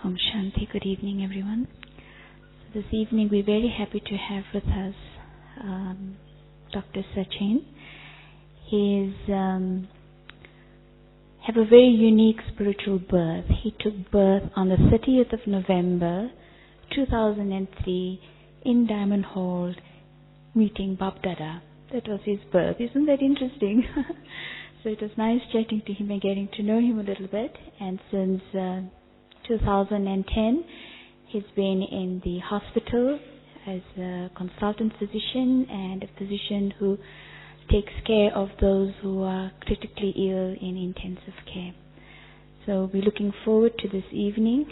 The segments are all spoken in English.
Om Shanti. Good evening, everyone. So this evening we're very happy to have with us Dr. Sachin. He have a very unique spiritual birth. He took birth on the 30th of November 2003 in Diamond Hall, meeting Bab Dada. That was his birth. Isn't that interesting? So it was nice chatting to him and getting to know him a little bit. And since 2010, he's been in the hospital as a consultant physician and a physician who takes care of those who are critically ill in intensive care. So we're looking forward to this evening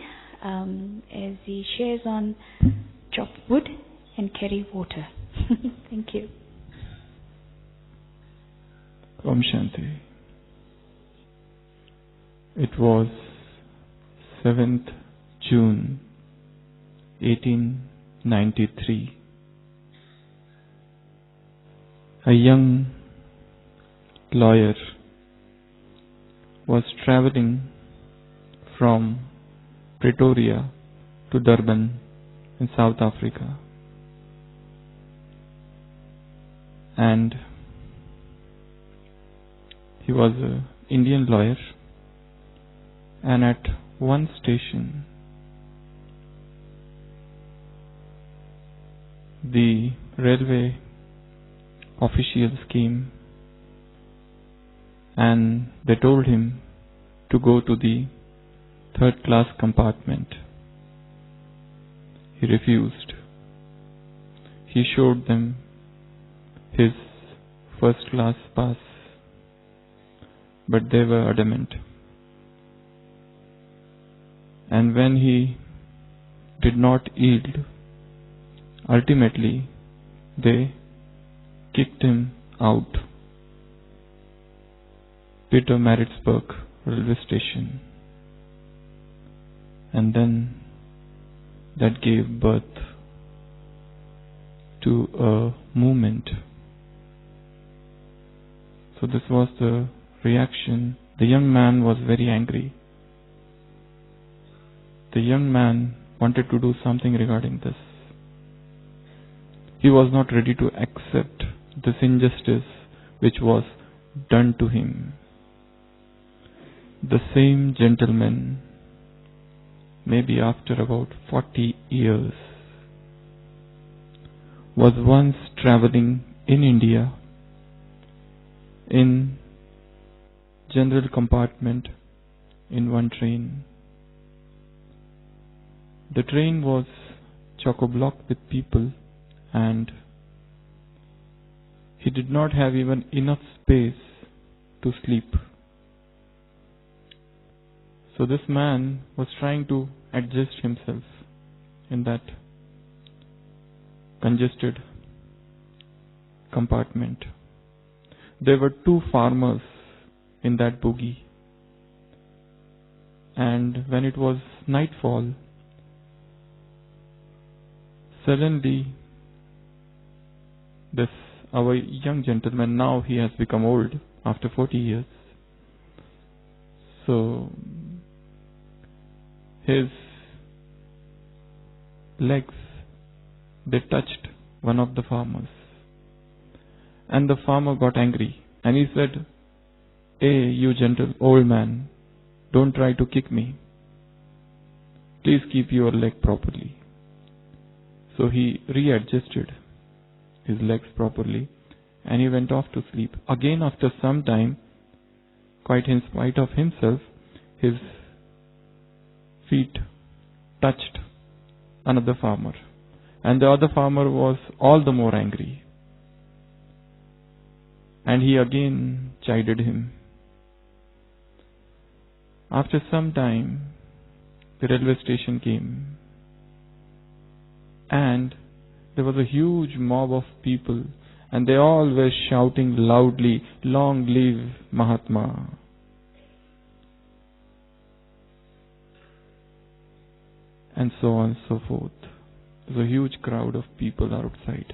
as he shares on chop wood and carry water. Thank you. Om Shanti. It was 7th June 1893. A young lawyer was traveling from Pretoria to Durban in South Africa, and he was an Indian lawyer, and at one station the railway officials came and they told him to go to the third class compartment. He refused. He showed them his first class pass, but they were adamant. And when he did not yield, ultimately they kicked him out Pietermaritzburg railway station, and then that gave birth to a movement. So this was the reaction. The young man was very angry. The young man wanted to do something regarding this. He was not ready to accept this injustice which was done to him. The same gentleman, maybe after about 40 years, was once traveling in India in general compartment in one train. The train was chock-a-block with people, and he did not have even enough space to sleep. So this man was trying to adjust himself in that congested compartment. There were two farmers in that bogie, and when it was nightfall, suddenly our young gentleman, now he has become old after 40 years, so his legs, they touched one of the farmers, and the farmer got angry and he said, "Hey, you gentle old man, don't try to kick me. Please keep your leg properly." So he readjusted his legs properly and he went off to sleep. Again, after some time, quite in spite of himself, his feet touched another farmer, and the other farmer was all the more angry, and he again chided him. After some time, the railway station came, and there was a huge mob of people, and they all were shouting loudly, "Long live Mahatma." And so on and so forth. There was a huge crowd of people outside.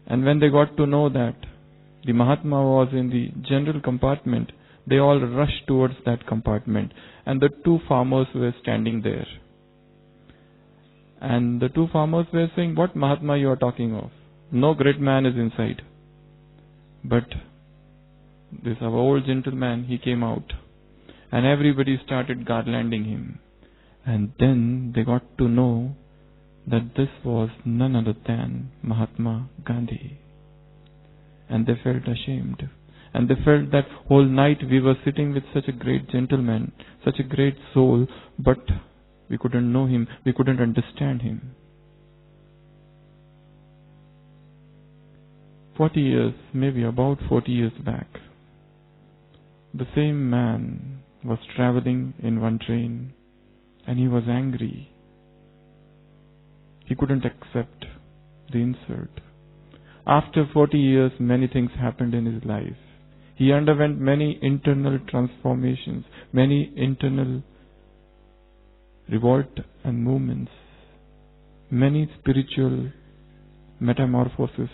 And when they got to know that the Mahatma was in the general compartment, they all rushed towards that compartment. And the two farmers were standing there. And the two farmers were saying, "What Mahatma you are talking of? No great man is inside." But this our old gentleman, he came out. And everybody started garlanding him. And then they got to know that this was none other than Mahatma Gandhi. And they felt ashamed. And they felt that whole night we were sitting with such a great gentleman, such a great soul, but we couldn't know him, we couldn't understand him. 40 years, maybe about 40 years back, the same man was traveling in one train and he was angry. He couldn't accept the insult. After 40 years, many things happened in his life. He underwent many internal transformations, many internal revolt and movements, many spiritual metamorphoses.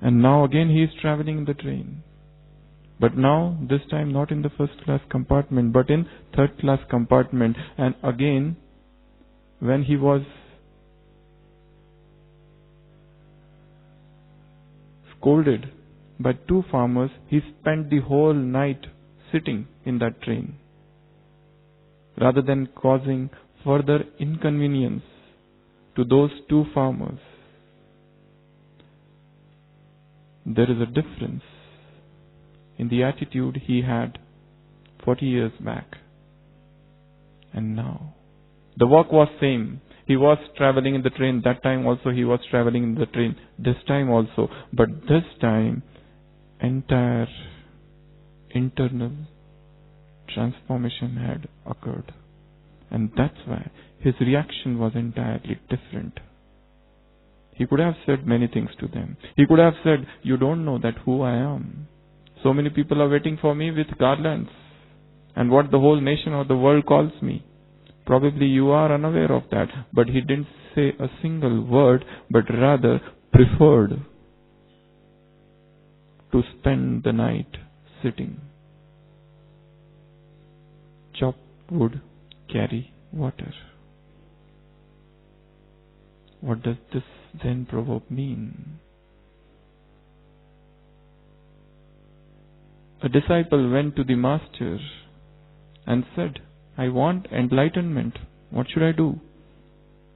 And now again he is traveling in the train. But now, this time not in the first class compartment, but in third class compartment. And again, when he was scolded by two farmers, he spent the whole night sitting in that train, rather than causing further inconvenience to those two farmers. There is a difference in the attitude he had 40 years back and now. The work was same. He was traveling in the train. That time also he was traveling in the train. This time also. But this time, entire internal transformation had occurred. And that's why his reaction was entirely different. He could have said many things to them. He could have said, "You don't know that who I am. So many people are waiting for me with garlands. And what the whole nation or the world calls me. Probably you are unaware of that." But he didn't say a single word, but rather preferred to spend the night sitting. Chop wood, carry water. What does this Zen proverb mean? A disciple went to the master and said, "I want enlightenment. What should I do?"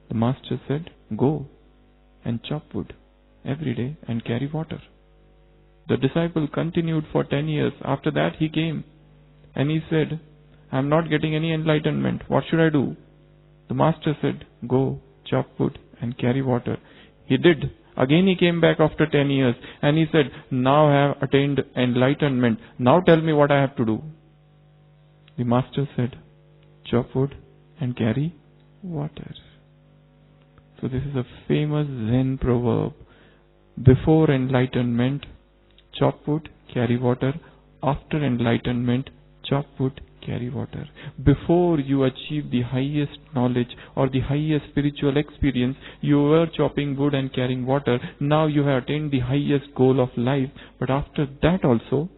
The master said, "Go and chop wood every day and carry water." The disciple continued for 10 years. After that he came and he said, "I am not getting any enlightenment. What should I do?" The master said, "Go, chop wood and carry water." He did. Again he came back after 10 years and he said, "Now I have attained enlightenment. Now tell me what I have to do." The master said, "Chop wood and carry water." So this is a famous Zen proverb. Before enlightenment, chop wood, carry water. After enlightenment, chop wood, carry water. Before you achieve the highest knowledge or the highest spiritual experience, you were chopping wood and carrying water. Now you have attained the highest goal of life. But after that also,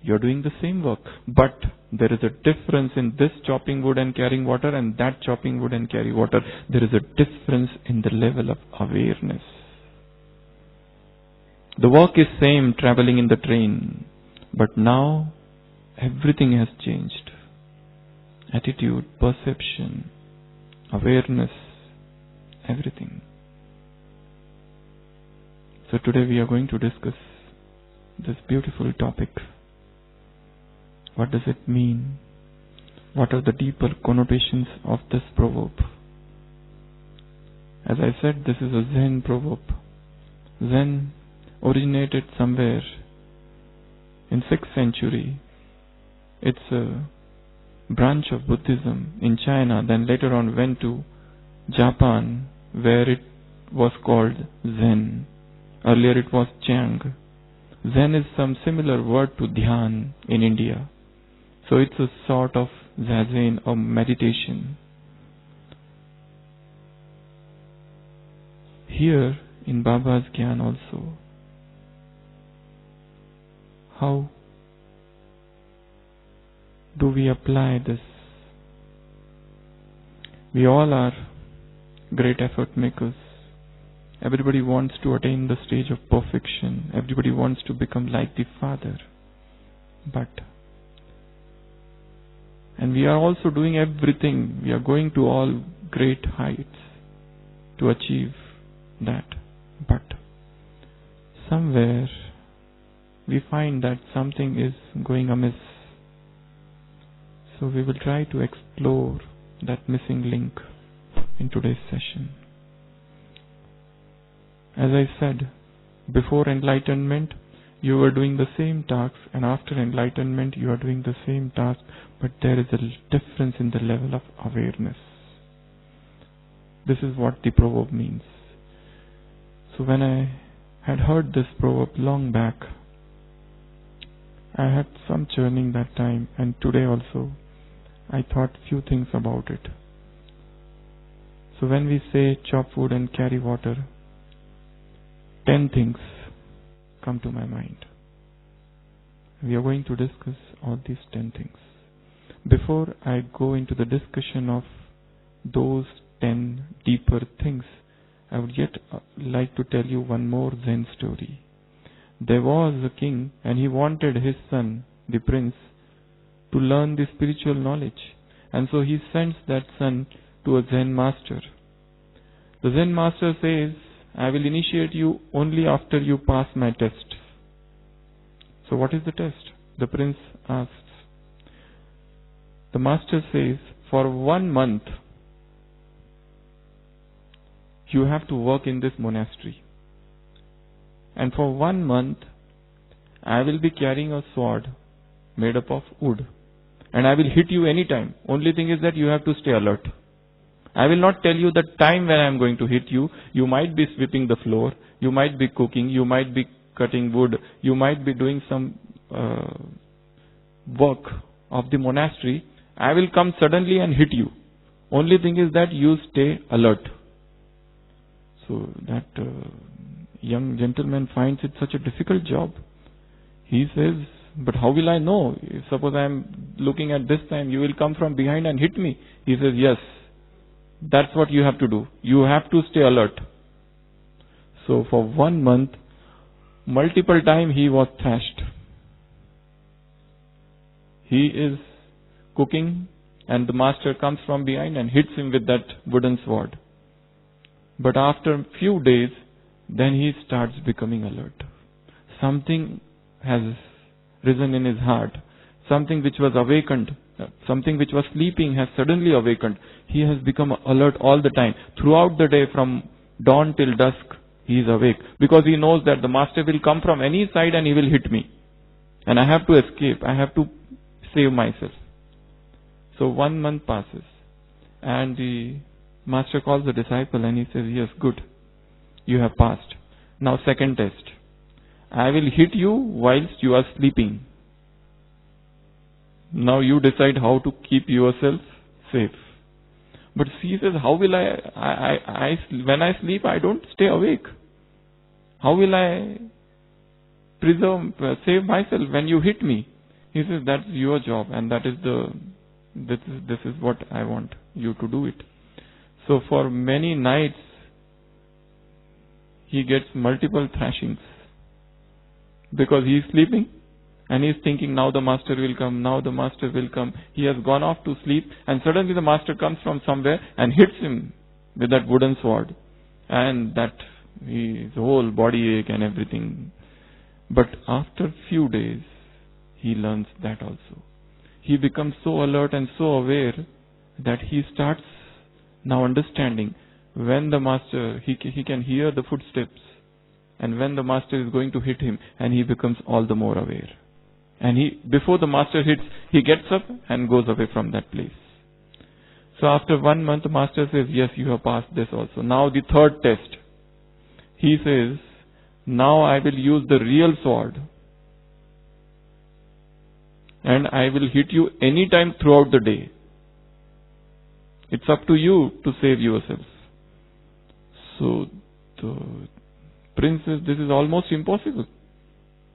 you are doing the same work. But there is a difference in this chopping wood and carrying water and that chopping wood and carry water. There is a difference in the level of awareness. The work is same, traveling in the train. But now, everything has changed. Attitude, perception, awareness, everything. So today we are going to discuss this beautiful topic. What does it mean? What are the deeper connotations of this proverb? As I said, this is a Zen proverb. Zen originated somewhere in 6th century. It's a branch of Buddhism in China, then later on went to Japan, where it was called Zen. Earlier it was Chang. Zen is some similar word to Dhyan in India. So it's a sort of zazen or meditation. Here in Baba's Gyan also, how do we apply this? We all are great effort makers. Everybody wants to attain the stage of perfection. Everybody wants to become like the Father. And we are also doing everything. We are going to all great heights to achieve that. But somewhere we find that something is going amiss. So we will try to explore that missing link in today's session. As I said, before enlightenment, you were doing the same tasks, and after enlightenment, you are doing the same task, but there is a difference in the level of awareness. This is what the proverb means. So when I had heard this proverb long back, I had some churning that time, and today also I thought few things about it. So when we say chop wood and carry water, 10 things come to my mind. We are going to discuss all these 10 things. Before I go into the discussion of those 10 deeper things, I would yet like to tell you one more Zen story. There was a king, and he wanted his son, the prince, to learn the spiritual knowledge. And so he sends that son to a Zen master. The Zen master says, I will initiate you only after you pass my test. So what is the test? The prince asks. The master says, for 1 month, you have to work in this monastery. And for 1 month, I will be carrying a sword made up of wood. And I will hit you anytime. Only thing is that you have to stay alert. I will not tell you the time when I am going to hit you. You might be sweeping the floor. You might be cooking. You might be cutting wood. You might be doing some work of the monastery. I will come suddenly and hit you. Only thing is that you stay alert. So that young gentleman finds it such a difficult job. He says, but how will I know? Suppose I am looking at this time, you will come from behind and hit me. He says, yes. That's what you have to do. You have to stay alert. So for 1 month, multiple times he was thrashed. He is cooking and the master comes from behind and hits him with that wooden sword. But after a few days, then he starts becoming alert. Something has risen in his heart. Something which was awakened. Something which was sleeping has suddenly awakened. He has become alert all the time. Throughout the day, from dawn till dusk, he is awake. Because he knows that the master will come from any side and he will hit me. And I have to escape. I have to save myself. So 1 month passes. And the master calls the disciple and he says, yes, good. You have passed. Now second test. I will hit you whilst you are sleeping. Now you decide how to keep yourself safe. But he says, how will when I sleep, I don't stay awake. How will I save myself when you hit me? He says, that's your job, and this is what I want you to do it. So for many nights, he gets multiple thrashings. Because he is sleeping. And he is thinking, now the master will come, now the master will come. He has gone off to sleep and suddenly the master comes from somewhere and hits him with that wooden sword. And that his whole body ache and everything. But after few days, he learns that also. He becomes so alert and so aware that he starts now understanding when the master, he can hear the footsteps. And when the master is going to hit him, and he becomes all the more aware. And before the master hits, he gets up and goes away from that place. So after 1 month, the master says, yes, you have passed this also. Now the third test. He says, now I will use the real sword. And I will hit you anytime throughout the day. It's up to you to save yourself. So the prince says, this is almost impossible.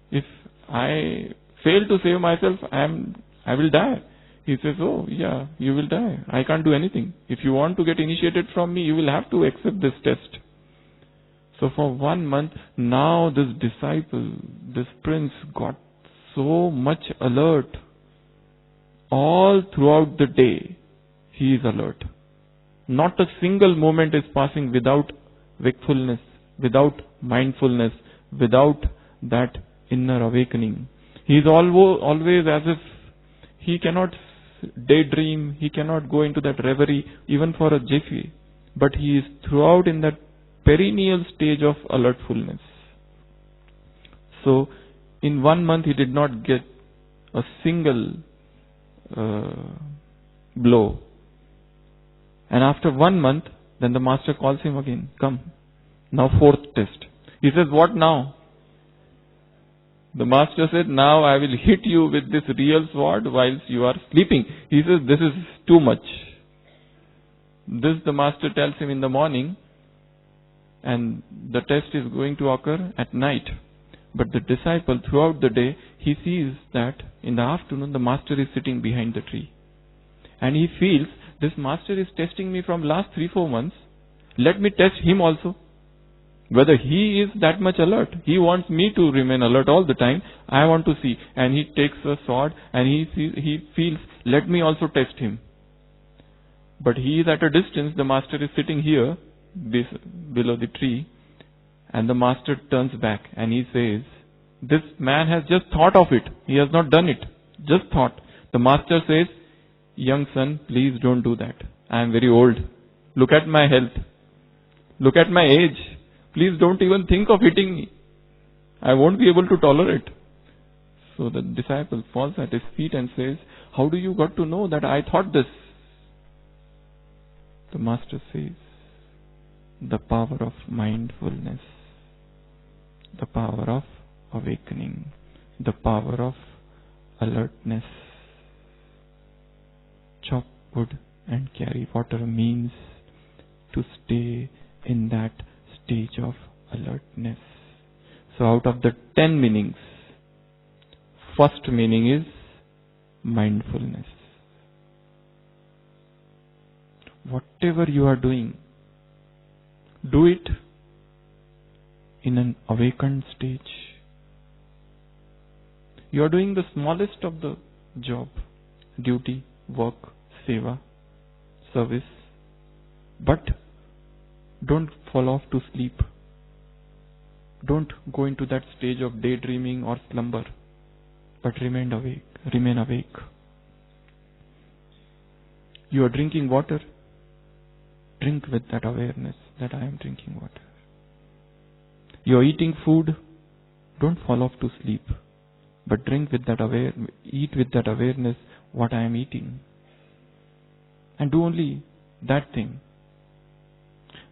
If I fail to save myself, I will die. He says, oh yeah, you will die. I can't do anything. If you want to get initiated from me, you will have to accept this test. So for 1 month, now this disciple, this prince got so much alert. All throughout the day, he is alert. Not a single moment is passing without wakefulness, without mindfulness, without that inner awakening. He is always as if he cannot daydream, he cannot go into that reverie even for a jiffy. But he is throughout in that perennial stage of alertfulness. So, in 1 month he did not get a single blow. And after 1 month, then the master calls him again. Come, now 4th test. He says, what now? The master said, now I will hit you with this real sword whilst you are sleeping. He says, this is too much. This the master tells him in the morning, and the test is going to occur at night. But the disciple, throughout the day, he sees that in the afternoon the master is sitting behind the tree. And he feels, this master is testing me from last 3-4 months. Let me test him also. Whether he is that much alert. He wants me to remain alert all the time. I want to see. And he takes a sword and he feels, let me also test him. But he is at a distance. The master is sitting here below the tree. And the master turns back and he says, this man has just thought of it. He has not done it. Just thought. The master says, young son, please don't do that. I am very old. Look at my health. Look at my age. Please don't even think of hitting me. I won't be able to tolerate. So the disciple falls at his feet and says, how do you got to know that I thought this? The master says, the power of mindfulness, the power of awakening, the power of alertness. Chop wood and carry water means to stay in that stage of alertness. So out of the 10 meanings, first meaning is mindfulness. Whatever you are doing, do it in an awakened stage. You are doing the smallest of the job, duty, work, seva, service, but don't fall off to sleep. Don't go into that stage of daydreaming or slumber, but remain awake. You are drinking water. Drink with that awareness that I am drinking water. You are eating food. Don't fall off to sleep, but eat with that awareness what I am eating. And do only that thing.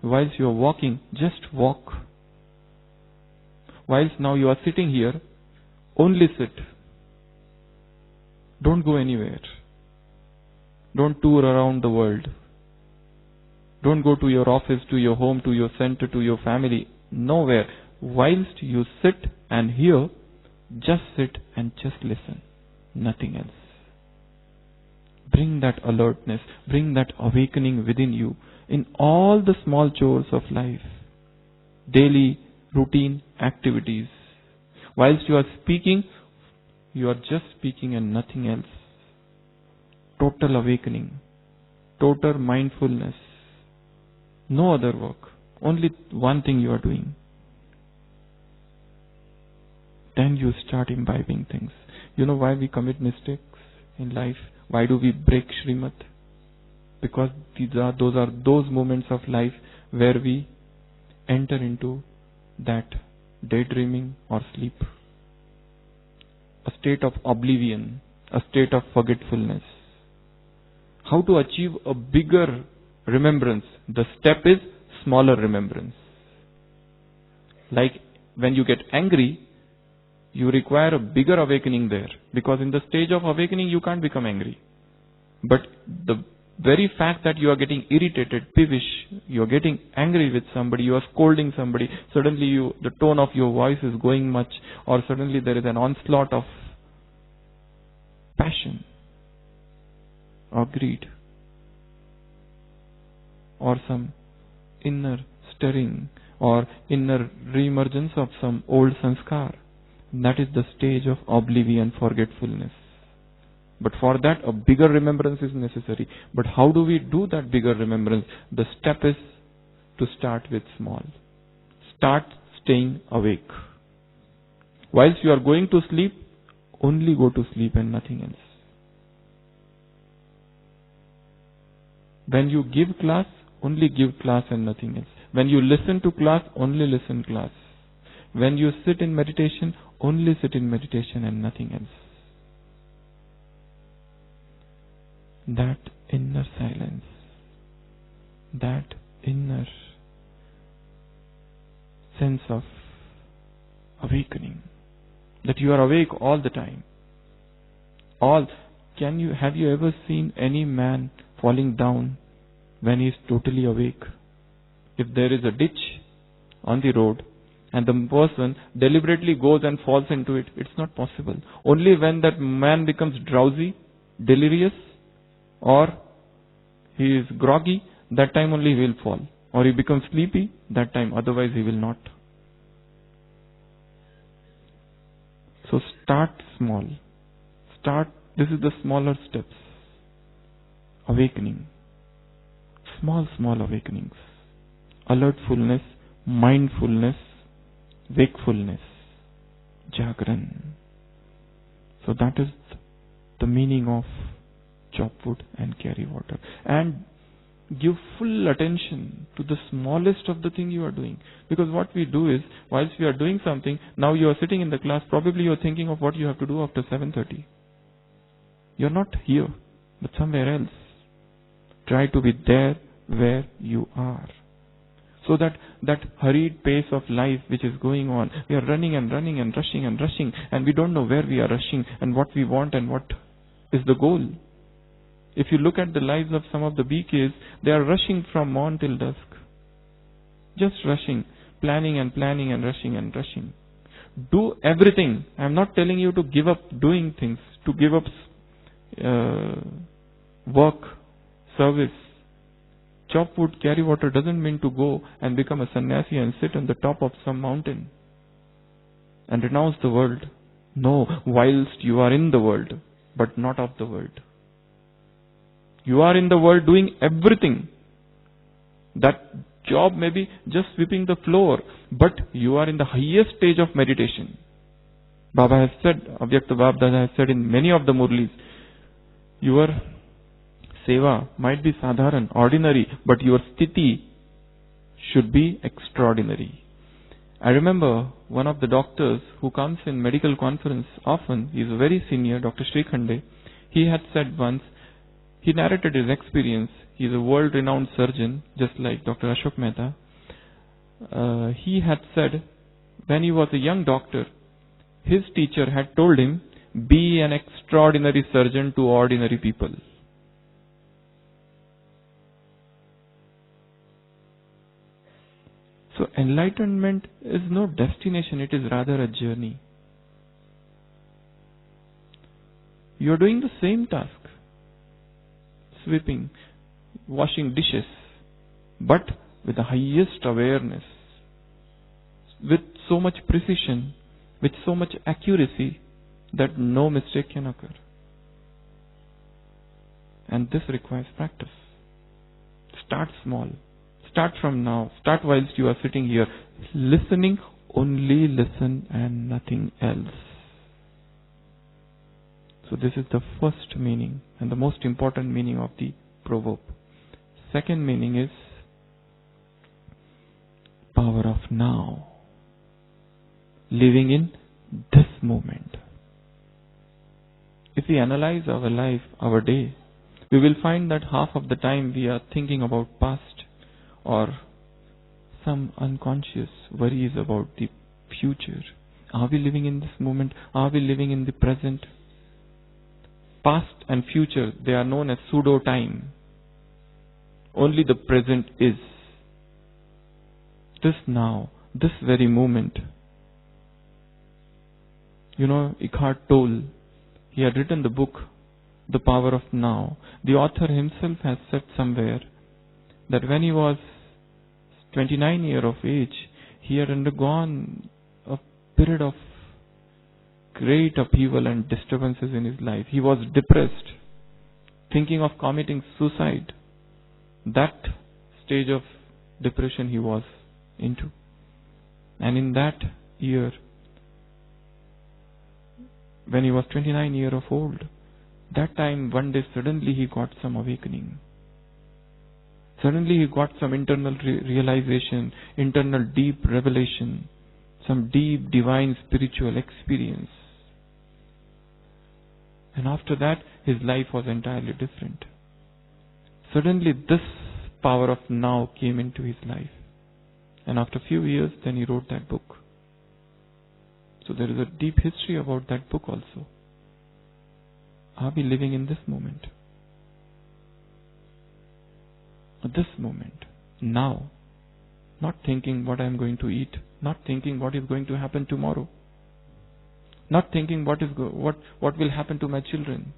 Whilst you are walking, just walk. Whilst now you are sitting here, only sit. Don't go anywhere. Don't tour around the world. Don't go to your office, to your home, to your center, to your family. Nowhere. Whilst you sit and hear, just sit and just listen. Nothing else. Bring that alertness, bring that awakening within you in all the small chores of life. Daily routine activities. Whilst you are speaking, you are just speaking and nothing else. Total awakening. Total mindfulness. No other work. Only one thing you are doing. Then you start imbibing things. You know why we commit mistakes in life? Why do we break Srimad? Because those are those moments of life where we enter into that daydreaming or sleep. A state of oblivion, a state of forgetfulness. How to achieve a bigger remembrance? The step is smaller remembrance. Like when you get angry, you require a bigger awakening there. Because in the stage of awakening, you can't become angry. But the very fact that you are getting irritated, peevish, you are getting angry with somebody, you are scolding somebody, suddenly the tone of your voice is going much, or suddenly there is an onslaught of passion. or greed or some inner stirring or inner re-emergence of some old sanskar. That is the stage of oblivion, forgetfulness. But for that, a bigger remembrance is necessary. But how do we do that bigger remembrance? The step is to start with small. Start staying awake. Whilst you are going to sleep, only go to sleep and nothing else. When you give class, only give class and nothing else. When you listen to class, only listen class. When you sit in meditation, only sit in meditation and nothing else. That inner silence, that inner sense of awakening, that you are awake all the time. Have you ever seen any man falling down when he is totally awake? If there is a ditch on the road and the person deliberately goes and falls into it, it's not possible. Only when that man becomes drowsy, delirious, or he is groggy, that time only he will fall. Or he becomes sleepy, that time, otherwise he will not. So start small. This is the smaller steps. Awakening. Small awakenings. Alertfulness, mindfulness, wakefulness, Jagran. So that is the meaning of chop wood and carry water. And give full attention to the smallest of the thing you are doing. Because what we do is, whilst we are doing something, now you are sitting in the class, probably you are thinking of what you have to do after 7:30. You are not here, but somewhere else. Try to be there where you are. So that hurried pace of life which is going on, we are running and rushing and we don't know where we are rushing and what we want and what is the goal. If you look at the lives of some of the BKs, they are rushing from morn till dusk. Just rushing, planning and rushing. Do everything. I am not telling you to give up doing things, to give up work, service. Chop wood, carry water doesn't mean to go and become a sannyasi and sit on the top of some mountain and renounce the world. No, whilst you are in the world, but not of the world. You are in the world doing everything. That job may be just sweeping the floor, but you are in the highest stage of meditation. Baba has said, Avyakta Babdada has said in many of the Murlis, your seva might be sadharan, ordinary, but your sthiti should be extraordinary. I remember one of the doctors who comes in medical conference often, he is a very senior, Dr. Srikhande. He had said once, he narrated his experience. He is a world-renowned surgeon, just like Dr. Ashok Mehta. He had said, when he was a young doctor, his teacher had told him, be an extraordinary surgeon to ordinary people. So enlightenment is no destination, it is rather a journey. You are doing the same task. Sweeping, washing dishes, but with the highest awareness, with so much precision, with so much accuracy that no mistake can occur. And this requires practice. Start small. Start from now. Start whilst you are sitting here. Listening, only listen and nothing else. So this is the first meaning and the most important meaning of the proverb. Second meaning is power of now. Living in this moment. If we analyze our life, our day, we will find that half of the time we are thinking about past or some unconscious worries about the future. Are we living in this moment? Are we living in the present? Past and future, they are known as pseudo-time. Only the present is. This now, this very moment. You know, Eckhart Tolle, he had written the book, the power of now. The author himself has said somewhere that when he was 29 years of age, he had undergone a period of great upheaval and disturbances in his life. He was depressed, thinking of committing suicide. That stage of depression he was into. And in that year, when he was 29 years of old, that time one day suddenly he got some awakening. Suddenly he got some internal realization, internal deep revelation, some deep divine spiritual experience. And after that, his life was entirely different. Suddenly this power of now came into his life. And after a few years, then he wrote that book. So there is a deep history about that book also. Are we living in this moment? This moment, now. Not thinking what I am going to eat. Not thinking what is going to happen tomorrow. Not thinking what will happen to my children.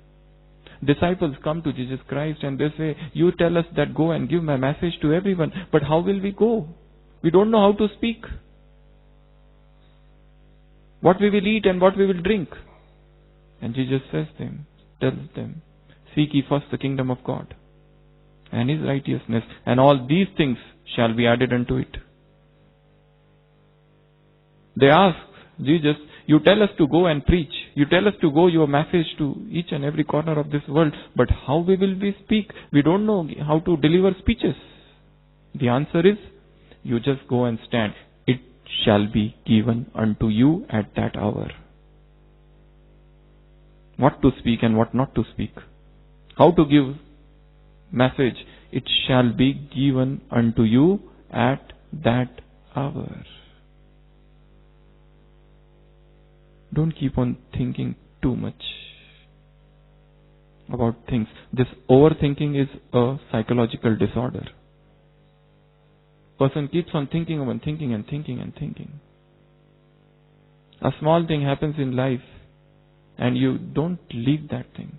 Disciples come to Jesus Christ and they say, you tell us that go and give my message to everyone. But how will we go? We don't know how to speak. What we will eat and what we will drink. And Jesus tells them, seek ye first the kingdom of God and His righteousness, and all these things shall be added unto it. They ask Jesus, you tell us to go and preach. You tell us to go your message to each and every corner of this world. But how will we speak? We don't know how to deliver speeches. The answer is, you just go and stand. It shall be given unto you at that hour. What to speak and what not to speak. How to give message. It shall be given unto you at that hour. Don't keep on thinking too much about things. This overthinking is a psychological disorder. Person keeps on thinking and thinking and thinking and thinking. A small thing happens in life and you don't leave that thing.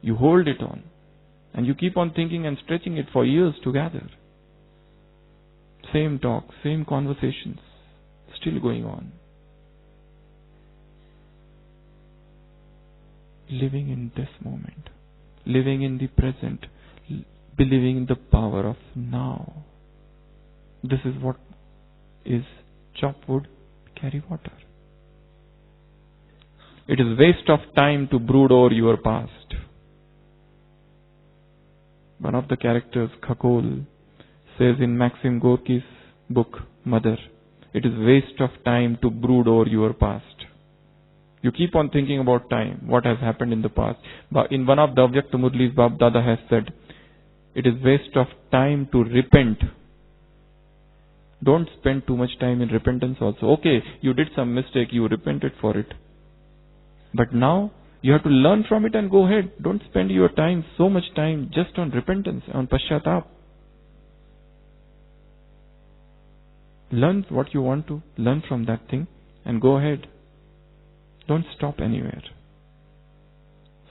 You hold it on. And you keep on thinking and stretching it for years together. Same talk, same conversations, still going on. Living in this moment, living in the present, believing in the power of now. This is what is chop wood, carry water. It is waste of time to brood over your past. One of the characters, Khakol, says in Maxim Gorky's book, Mother, it is waste of time to brood over your past. You keep on thinking about time, what has happened in the past. But in one of the Avyakta Murli's, Bab Dada has said, it is waste of time to repent. Don't spend too much time in repentance also. Okay, you did some mistake, you repented for it. But now, you have to learn from it and go ahead. Don't spend your time, so much time, just on repentance, on pashyatap. Learn what you want to learn from that thing and go ahead. Don't stop anywhere.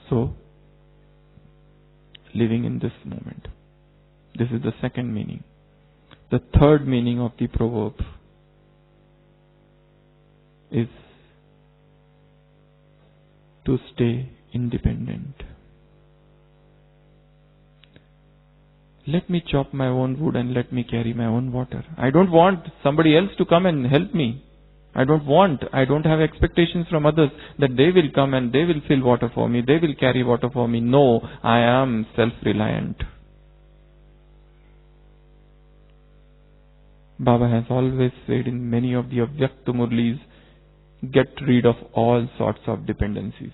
So, living in this moment. This is the second meaning. The third meaning of the proverb is to stay independent. Let me chop my own wood and let me carry my own water. I don't want somebody else to come and help me. I don't have expectations from others that they will come and they will fill water for me, they will carry water for me. No, I am self-reliant. Baba has always said in many of the Avyakta Murlis, get rid of all sorts of dependencies.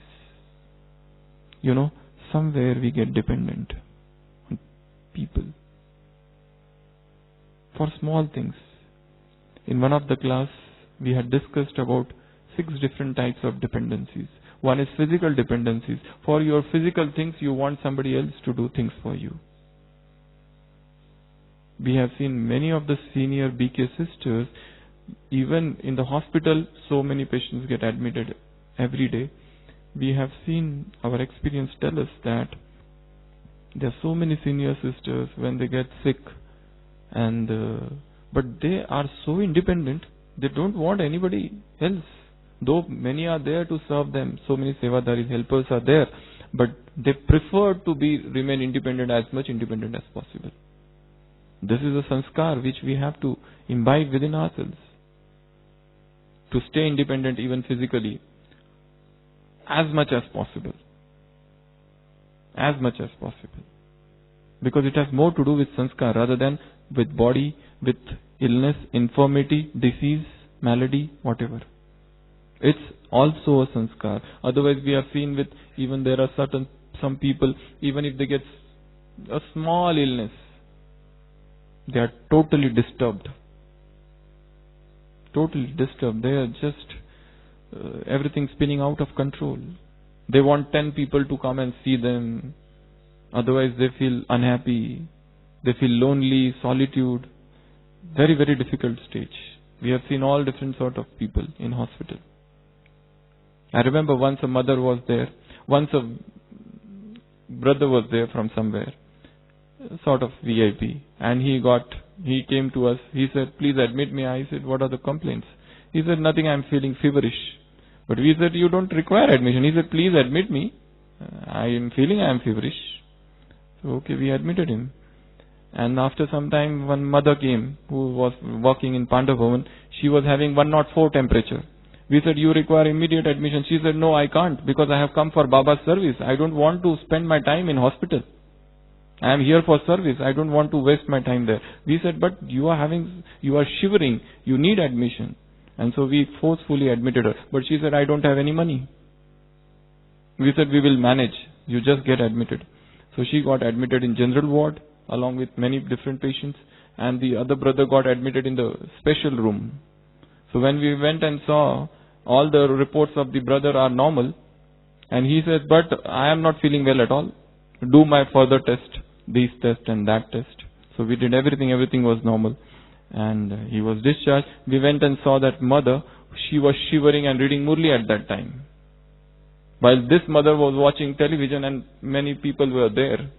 You know, somewhere we get dependent on people for small things. In one of the class, we had discussed about 6 different types of dependencies. One is physical dependencies. For your physical things, you want somebody else to do things for you. We have seen many of the senior BK sisters, even in the hospital, so many patients get admitted every day. We have seen our experience tell us that There are so many senior sisters when they get sick, and but they are so independent. They don't want anybody else. Though many are there to serve them, so many sevadaris, helpers are there, but they prefer to remain independent, as much independent as possible. This is a sanskar which we have to imbibe within ourselves. To stay independent even physically, as much as possible. As much as possible. Because it has more to do with sanskar rather than with body, with illness, infirmity, disease, malady, whatever. It's also a sanskar. Otherwise we have seen with, even there are some people, even if they get a small illness, they are totally disturbed. Totally disturbed. They are just, everything spinning out of control. They want 10 people to come and see them. Otherwise they feel unhappy. They feel lonely, solitude. Very, very difficult stage. We have seen all different sort of people in hospital. I remember once a mother was there. Once a brother was there from somewhere. Sort of VIP. And he came to us. He said, please admit me. I said, what are the complaints? He said, nothing, I am feeling feverish. But we said, you don't require admission. He said, please admit me. I am feverish. So okay, we admitted him. And after some time, one mother came who was working in Pandavavan. She was having 104 temperature. We said, you require immediate admission. She said, no, I can't, because I have come for Baba's service. I don't want to spend my time in hospital. I am here for service. I don't want to waste my time there. We said, but you are shivering. You need admission. And so we forcefully admitted her. But she said, I don't have any money. We said, we will manage. You just get admitted. So she got admitted in general ward along with many different patients. And the other brother got admitted in the special room. So when we went and saw, all the reports of the brother are normal. And he said, but I am not feeling well at all. Do my further test, this test and that test. So we did everything was normal. And he was discharged. We went and saw that mother. She was shivering and reading Murli at that time. While this mother was watching television and many people were there,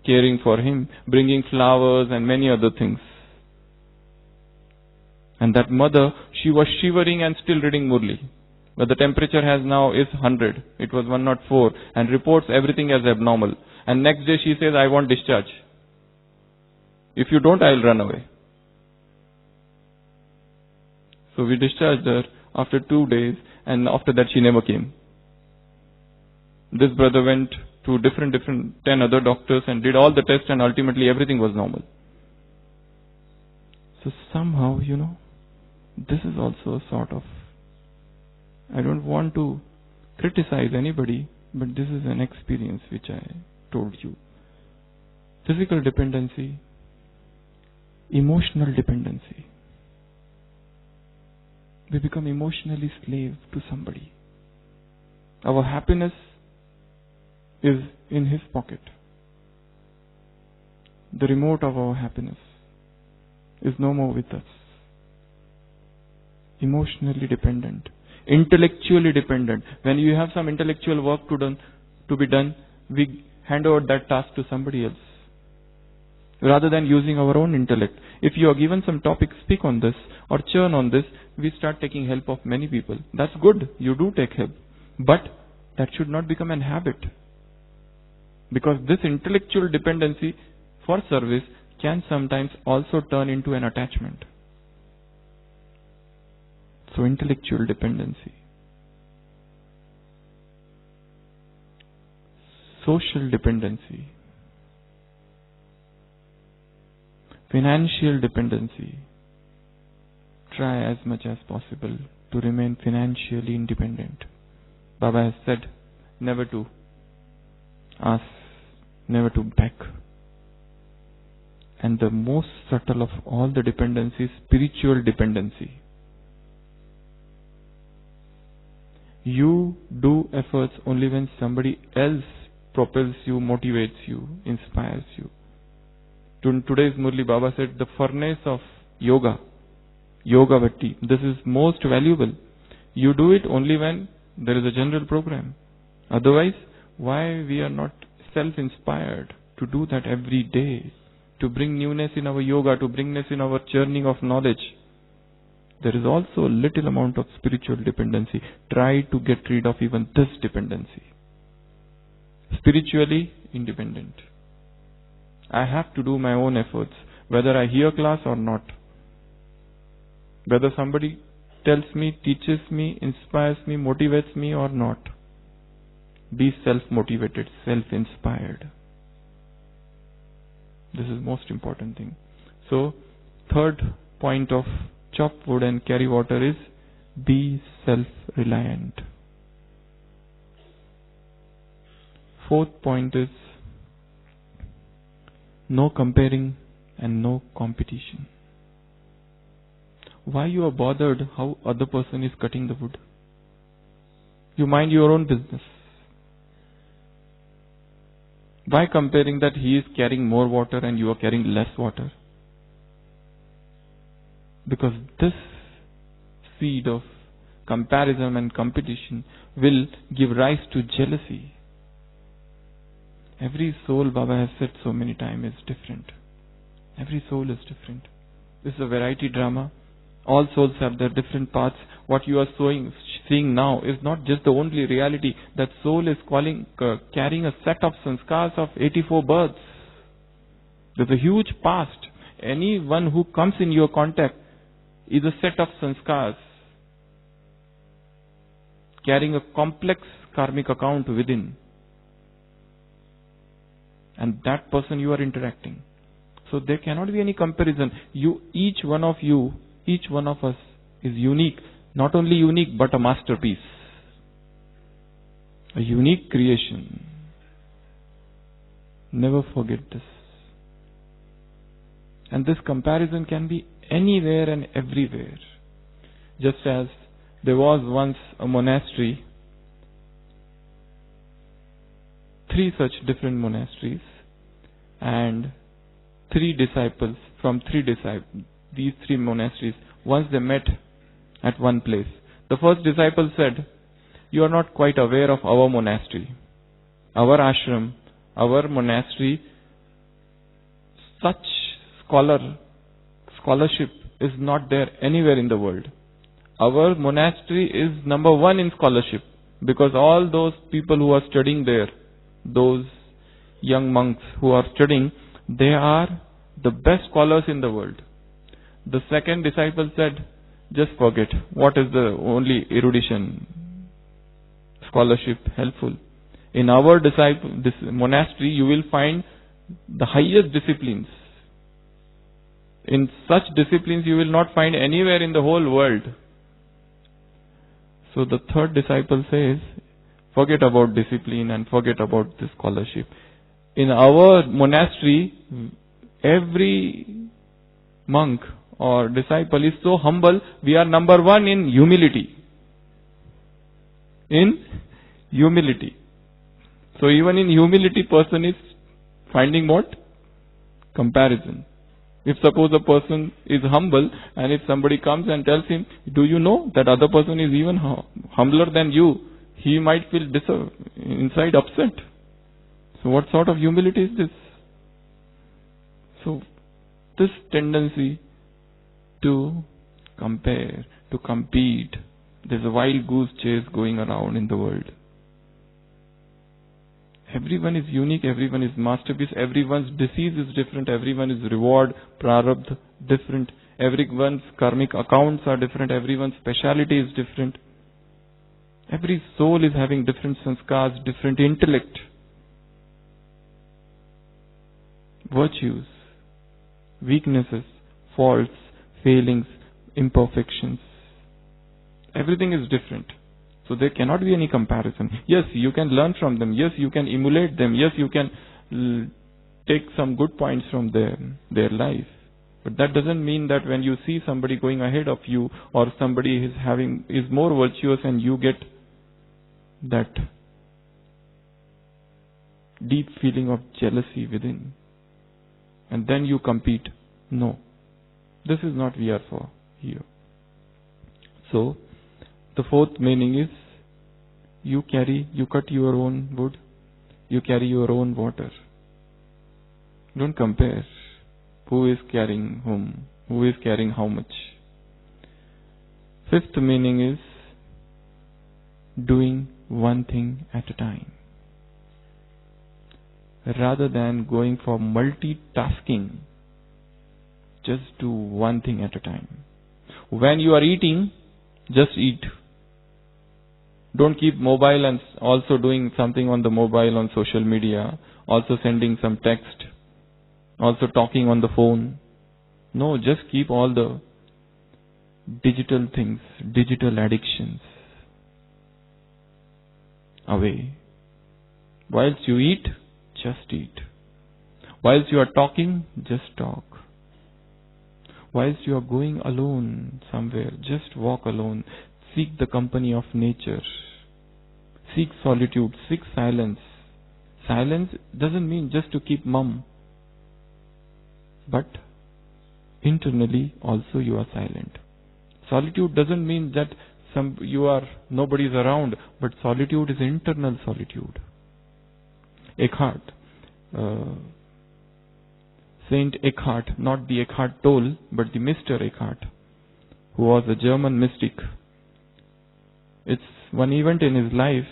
caring for him, bringing flowers and many other things. And that mother, she was shivering and still reading Murli. But the temperature is 100. It was 104. And reports everything as abnormal. And next day she says, I want discharge. If you don't, I'll run away. So we discharged her after 2 days. And after that she never came. This brother went to different 10 other doctors and did all the tests, and ultimately everything was normal. So somehow, this is also a sort of, I don't want to criticize anybody, but this is an experience which I told you. Physical dependency, emotional dependency. We become emotionally slave to somebody. Our happiness is in his pocket. The remote of our happiness is no more with us. Emotionally dependent. Intellectually dependent. When you have some intellectual work to be done, we hand over that task to somebody else. Rather than using our own intellect. If you are given some topic, speak on this or churn on this, we start taking help of many people. That's good. You do take help. But that should not become an habit. Because this intellectual dependency for service can sometimes also turn into an attachment. So intellectual dependency. Social dependency. Financial dependency. Try as much as possible to remain financially independent. Baba has said, never to ask, never to beg. And the most subtle of all the dependencies, spiritual dependency. You do efforts only when somebody else propels you, motivates you, inspires you. Today's Murli, Baba said, the furnace of yoga bhatti, this is most valuable. You do it only when there is a general program. Otherwise, why we are not self-inspired to do that every day, to bring newness in our yoga, to bring newness in our churning of knowledge. There is also a little amount of spiritual dependency. Try to get rid of even this dependency. Spiritually independent. I have to do my own efforts, whether I hear class or not. Whether somebody tells me, teaches me, inspires me, motivates me or not. Be self-motivated, self-inspired. This is most important thing. So, third point of chop wood and carry water is be self-reliant. Fourth point is no comparing and no competition. Why you are bothered how other person is cutting the wood? You mind your own business. Why comparing that he is carrying more water and you are carrying less water? Because this seed of comparison and competition will give rise to jealousy. Every soul, Baba has said so many times, is different. Every soul is different. This is a variety drama. All souls have their different paths. What you are seeing now is not just the only reality. That soul is carrying a set of sanskars of 84 births. There's a huge past. Anyone who comes in your contact is a set of sanskars carrying a complex karmic account within. And that person you are interacting. So there cannot be any comparison. Each one of us is unique. Not only unique, but a masterpiece. A unique creation. Never forget this. And this comparison can be anywhere and everywhere. Just as there was once a monastery, 3 such different monasteries, and 3 disciples from these 3 monasteries, once they met at one place. The first disciple said, "You are not quite aware of our monastery. Our ashram, our monastery, such scholarship is not there anywhere in the world. Our monastery is number 1 in scholarship, because all those people who are studying there, those young monks who are studying, they are the best scholars in the world." The second disciple said, "Just forget. What is the only erudition? Scholarship helpful. In our this monastery, you will find the highest disciplines. In such disciplines you will not find anywhere in the whole world." So the third disciple says, forget about discipline and forget about the scholarship. In our monastery, every monk or disciple is so humble, we are number 1 in humility. In humility. So even in humility, person is finding what? Comparison. If suppose a person is humble, and if somebody comes and tells him, "Do you know that other person is even humbler than you?" he might feel inside upset. So what sort of humility is this? So this tendency to compare, to compete, there's a wild goose chase going around in the world. Everyone is unique, everyone is masterpiece, everyone's disease is different, everyone is reward, prarabdha, different, everyone's karmic accounts are different, everyone's speciality is different. Every soul is having different sanskars, different intellect, virtues, weaknesses, faults, failings, imperfections. Everything is different. So there cannot be any comparison. Yes, you can learn from them. Yes, you can emulate them. Yes, you can take some good points from their life. But that doesn't mean that when you see somebody going ahead of you, or somebody is more virtuous, and you get that deep feeling of jealousy within, and then you compete. No, this is not we are for here. So the fourth meaning is, you cut your own wood, You carry your own water. Don't compare who is carrying whom, who is carrying how much. Fifth meaning is doing one thing at a time. Rather than going for multitasking, just do one thing at a time. When you are eating, just eat. Don't keep mobile and also doing something on the mobile, on social media, also sending some text, also talking on the phone. No, just keep all the digital things, digital addictions away. Whilst you eat, just eat. Whilst you are talking, just talk. Whilst you are going alone somewhere, just walk alone. Seek the company of nature. Seek solitude. Seek silence. Silence doesn't mean just to keep mum. But internally also you are silent. Solitude doesn't mean that nobody's around, but solitude is internal solitude. Eckhart, Saint Eckhart, not the Eckhart Tolle, but the Mr. Eckhart, who was a German mystic. It's one event in his life.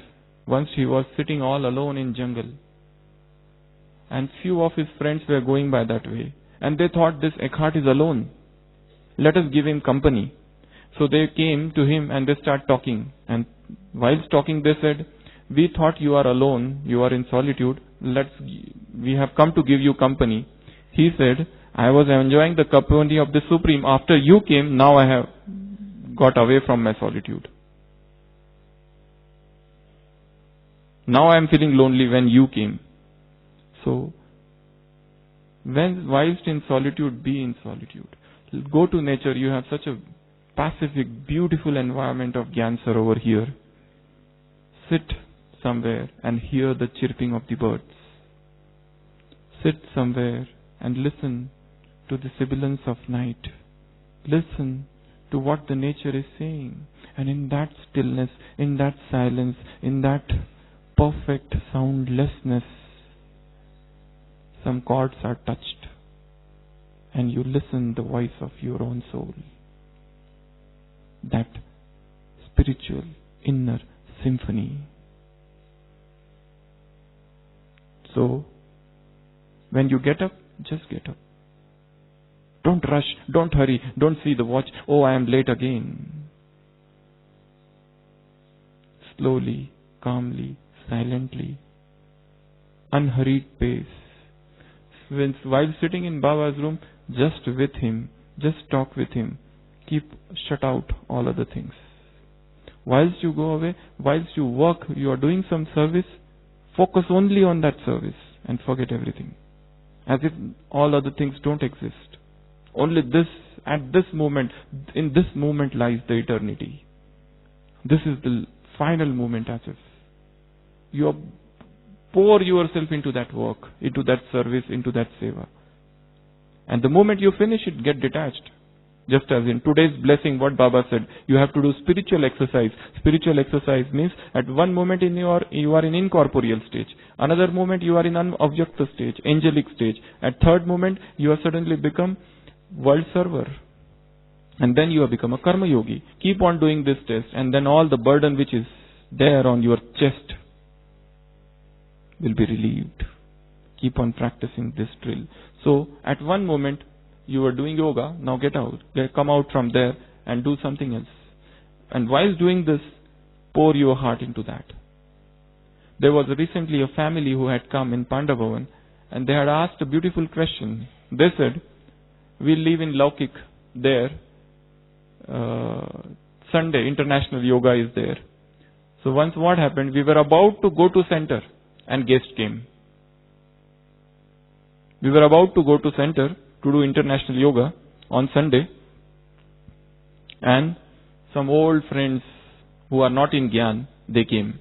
Once he was sitting all alone in jungle, and few of his friends were going by that way, and they thought this Eckhart is alone. Let us give him company. So they came to him and they start talking. And whilst talking, they said, "We thought you are alone, you are in solitude. We have come to give you company." He said, "I was enjoying the company of the Supreme. After you came, now I have got away from my solitude. Now I am feeling lonely when you came." So, whilst in solitude, be in solitude. Go to nature. You have such a pacific, beautiful environment of Gyansar over here. Sit somewhere and hear the chirping of the birds. Sit somewhere and listen to the sibilance of night. Listen to what the nature is saying. And in that stillness, in that silence, in that perfect soundlessness, some chords are touched. And you listen the voice of your own soul. That spiritual inner symphony. So, when you get up, just get up. Don't rush, don't hurry, don't see the watch. Oh, I am late again. Slowly, calmly, silently, unhurried pace. While sitting in Baba's room, just with him, just talk with him. Shut out all other things. Whilst you go away, whilst you work, you are doing some service, focus only on that service and forget everything. As if all other things don't exist. Only this, at this moment, in this moment lies the eternity. This is the final moment, as if you pour yourself into that work, into that service, into that seva. And the moment you finish it, get detached. Just as in today's blessing, what Baba said, you have to do spiritual exercise. Spiritual exercise means at one moment you are in incorporeal stage. Another moment you are in unobjective stage, angelic stage. At third moment you have suddenly become world server. And then you have become a karma yogi. Keep on doing this test, and then all the burden which is there on your chest will be relieved. Keep on practicing this drill. So at one moment you are doing yoga, now get out. Come out from there and do something else. And while doing this, pour your heart into that. There was recently a family who had come in Pandavavan, and they had asked a beautiful question. They said, "We live in Laukik there. Sunday, international yoga is there." So once what happened, we were about to go to center and guest came. We were about to go to center to do international yoga on Sunday, and some old friends who are not in Gyan, they came.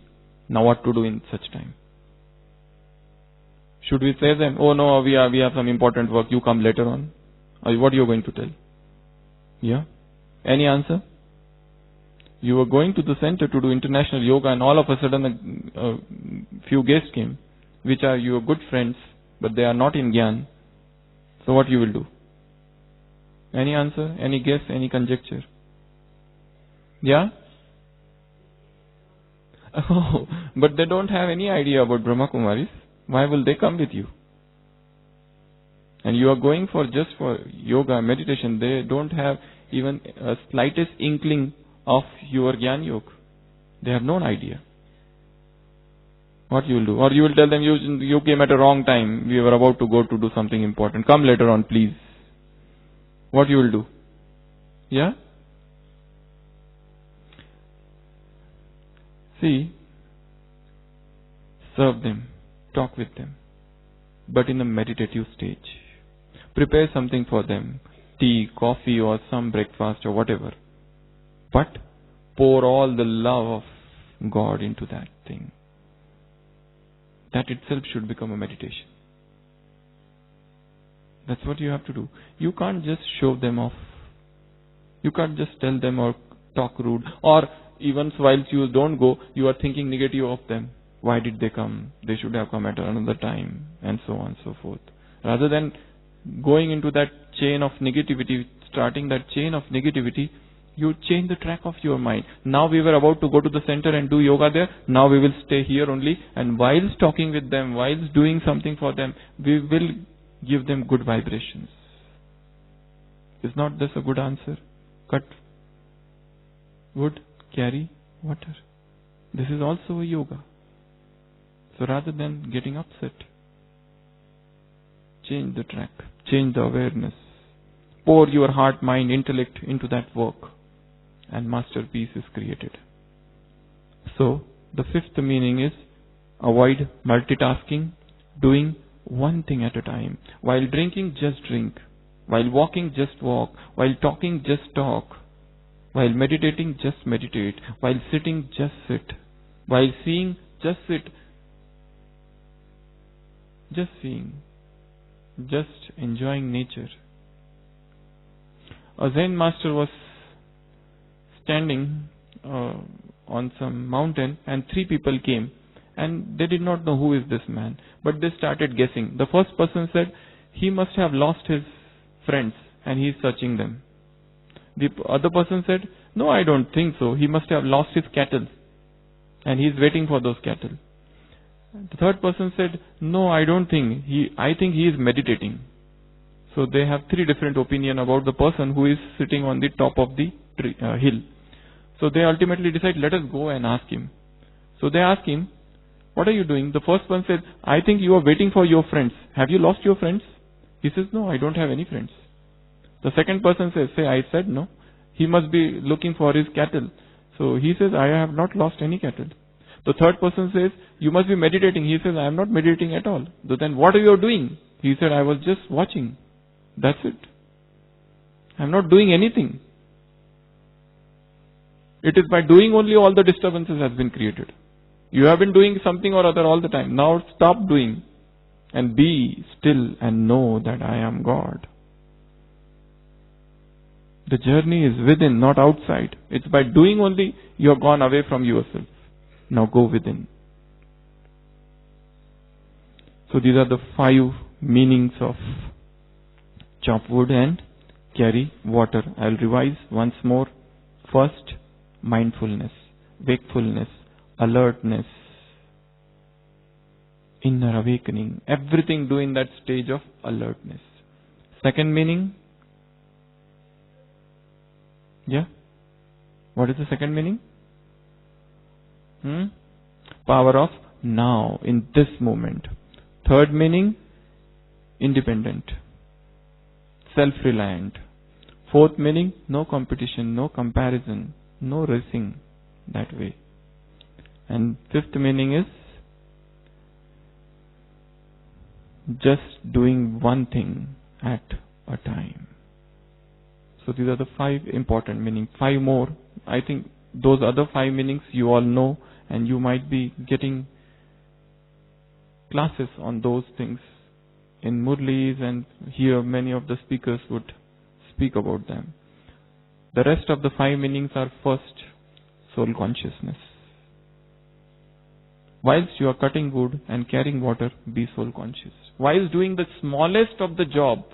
Now what to do in such time? Should we say them, "Oh no, we have some important work, you come later on"? Or what are you going to tell? Yeah? Any answer? You were going to the center to do international yoga, and all of a sudden a few guests came. which are your good friends, but they are not in Gyan. So what you will do? Any answer? Any guess? Any conjecture? Yeah? Oh, but they don't have any idea about Brahma Kumaris. Why will they come with you? And you are going just for yoga, meditation. They don't have even a slightest inkling of your Gyan Yoga. They have no idea. What you will do? Or you will tell them, you came at a wrong time. We were about to go to do something important. Come later on, please. What you will do? Yeah? See, serve them, talk with them, but in a meditative stage. Prepare something for them, tea, coffee or some breakfast or whatever. But pour all the love of God into that thing. That itself should become a meditation. That's what you have to do. You can't just show them off. You can't just tell them or talk rude. Or even whilst you don't go, you are thinking negative of them. Why did they come? They should have come at another time. And so on and so forth. Rather than going into that chain of negativity, starting that chain of negativity, you change the track of your mind. Now we were about to go to the center and do yoga there. Now we will stay here only. And whilst talking with them, whilst doing something for them, we will give them good vibrations. Is not this a good answer? Cut wood, carry water. This is also a yoga. So rather than getting upset, change the track, change the awareness. Pour your heart, mind, intellect into that work, and masterpiece is created. So, the fifth meaning is avoid multitasking, doing one thing at a time. While drinking, just drink. While walking, just walk. While talking, just talk. While meditating, just meditate. While sitting, just sit. While seeing, just sit. Just seeing. Just enjoying nature. A Zen master was standing on some mountain and 3 people came and they did not know who is this man, but they started guessing. The first person said he must have lost his friends and he is searching them. The other person said, no, I don't think so. He must have lost his cattle and he is waiting for those cattle. The third person said, no, I don't think. I think he is meditating. So they have 3 different opinions about the person who is sitting on the top of the hill. So they ultimately decide, let us go and ask him. So they ask him, what are you doing? The first one said, I think you are waiting for your friends. Have you lost your friends? He says, no, I don't have any friends. The second person says, I said no. He must be looking for his cattle. So he says, I have not lost any cattle. The third person says, you must be meditating. He says, I am not meditating at all. So then what are you doing? He said, I was just watching. That's it. I am not doing anything. It is by doing only all the disturbances has been created. You have been doing something or other all the time. Now stop doing and be still and know that I am God. The journey is within, not outside. It's by doing only you have gone away from yourself. Now go within. So these are the 5 meanings of chop wood and carry water. I'll revise once more. First, mindfulness, wakefulness, alertness, inner awakening. Everything do in that stage of alertness. Second meaning? Yeah? What is the second meaning? Power of now, in this moment. Third meaning? Independent. Self-reliant. Fourth meaning? No competition, no comparison, no racing that way. And fifth meaning is just doing one thing at a time. So these are the 5 important meanings. 5 more. I think those other 5 meanings you all know, and you might be getting classes on those things in Murlis, and here many of the speakers would speak about them. The rest of the 5 meanings are: first, soul consciousness. Whilst you are cutting wood and carrying water, be soul conscious. Whilst doing the smallest of the job,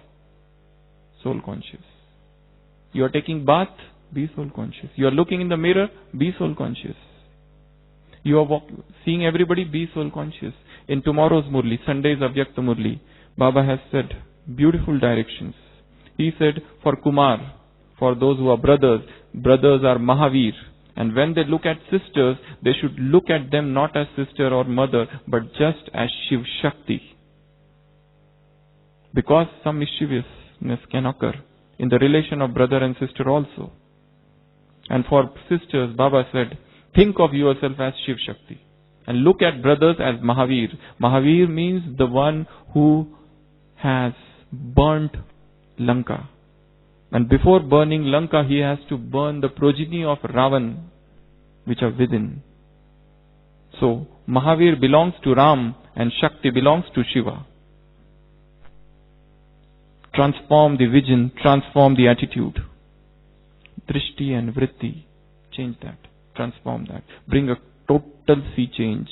soul conscious. You are taking bath, be soul conscious. You are looking in the mirror, be soul conscious. You are seeing everybody, be soul conscious. In tomorrow's Murli, Sunday's Avyakta Murli, Baba has said beautiful directions. He said for Kumar, for those who are brothers, brothers are Mahavir. And when they look at sisters, they should look at them not as sister or mother, but just as Shiv Shakti. Because some mischievousness can occur in the relation of brother and sister also. And for sisters, Baba said, think of yourself as Shiv Shakti. And look at brothers as Mahavir. Mahavir means the one who has burnt Lanka. And before burning Lanka, he has to burn the progeny of Ravan, which are within. So, Mahavir belongs to Ram and Shakti belongs to Shiva. Transform the vision, transform the attitude. Drishti and Vritti, change that, transform that. Bring a total sea change.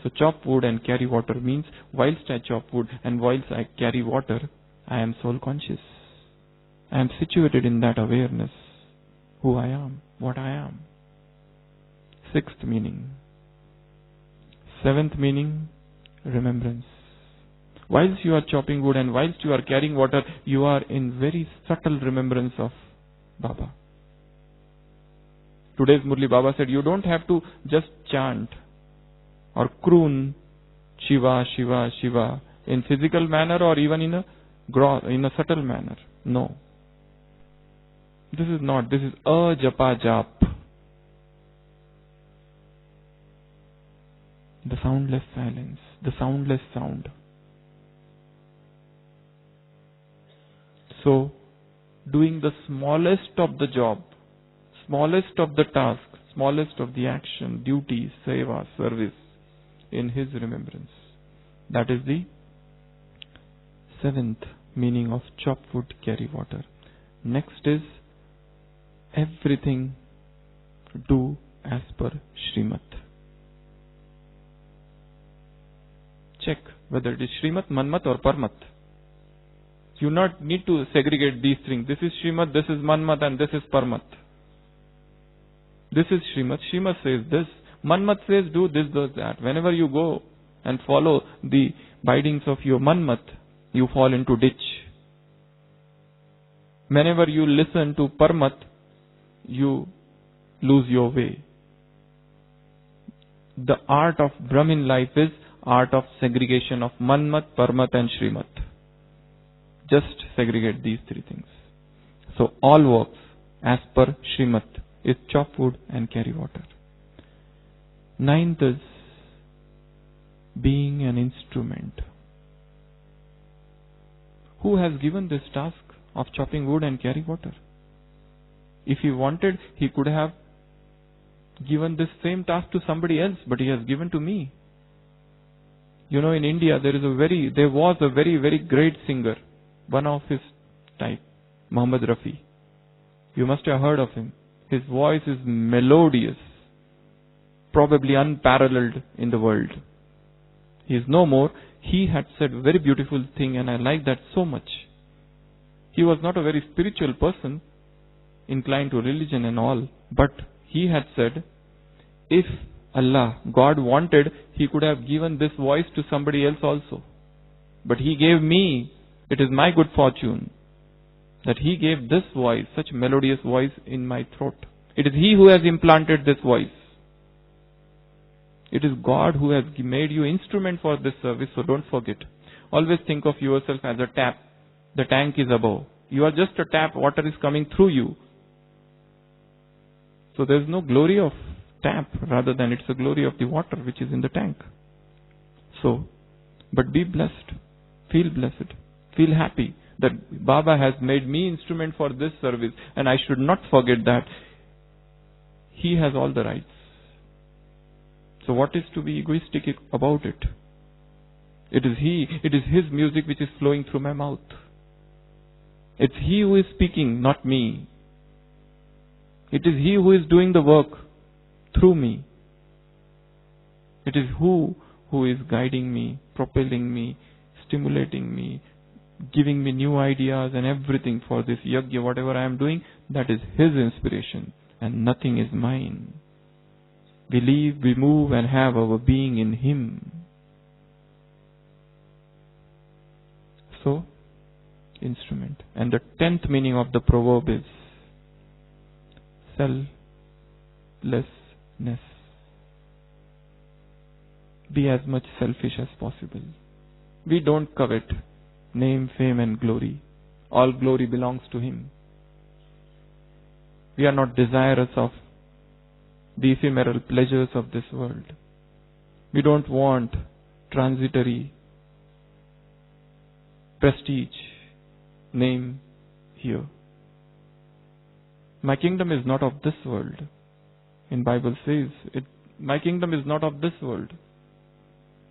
So chop wood and carry water means whilst I chop wood and whilst I carry water, I am soul conscious. I am situated in that awareness, who I am, what I am. Sixth meaning. Seventh meaning, remembrance. Whilst you are chopping wood and whilst you are carrying water, you are in very subtle remembrance of Baba. Today's Murli, Baba said, you don't have to just chant or croon Shiva, Shiva, Shiva in physical manner or even in a subtle manner. No. This is not. This is a japa jap. The soundless silence. The soundless sound. So, doing the smallest of the job, smallest of the task, smallest of the action, duty, seva, service in his remembrance. That is the seventh meaning of chop wood, carry water. Next is everything do as per Srimat. Check whether it is Srimat, Manmat or Parmat. You not need to segregate these things. This is Srimat, this is Manmat and this is Parmat. This is Srimat. Srimat says this. Manmat says do this, do that. Whenever you go and follow the bidings of your Manmat, you fall into ditch. Whenever you listen to Parmat, you lose your way. The art of Brahmin life is art of segregation of Manmat, Parmat and Srimat. Just segregate these three things. So all works as per Srimat is chop wood and carry water. Ninth is being an instrument. Who has given this task of chopping wood and carry water? If he wanted, he could have given this same task to somebody else, but he has given to me. You know, in India there was a very, very great singer, one of his type, Muhammad Rafi. You must have heard of him. His voice is melodious, probably unparalleled in the world. He is no more. He had said a very beautiful thing and I like that so much. He was not a very spiritual person, inclined to religion and all, but he had said, if Allah, God wanted, He could have given this voice to somebody else also. But He gave me. It is my good fortune that He gave this voice, such melodious voice in my throat. It is He who has implanted this voice. It is God who has made you instrument for this service, so don't forget. Always think of yourself as a tap. The tank is above. You are just a tap, water is coming through you. So there is no glory of tap, rather than it's the glory of the water which is in the tank. So, but be blessed, feel blessed, feel happy that Baba has made me instrument for this service, and I should not forget that He has all the rights. So what is to be egoistic about it? It is His music which is flowing through my mouth. It's He who is speaking, not me. It is He who is doing the work through me. It is who is guiding me, propelling me, stimulating me, giving me new ideas and everything for this yajna, whatever I am doing, that is His inspiration and nothing is mine. We live, we move and have our being in Him. So, instrument. And the 10th meaning of the proverb is selflessness. Be as much selfish as possible. We don't covet name, fame and glory. All glory belongs to Him. We are not desirous of the ephemeral pleasures of this world. We don't want transitory prestige, name here. My kingdom is not of this world. In Bible says, my kingdom is not of this world.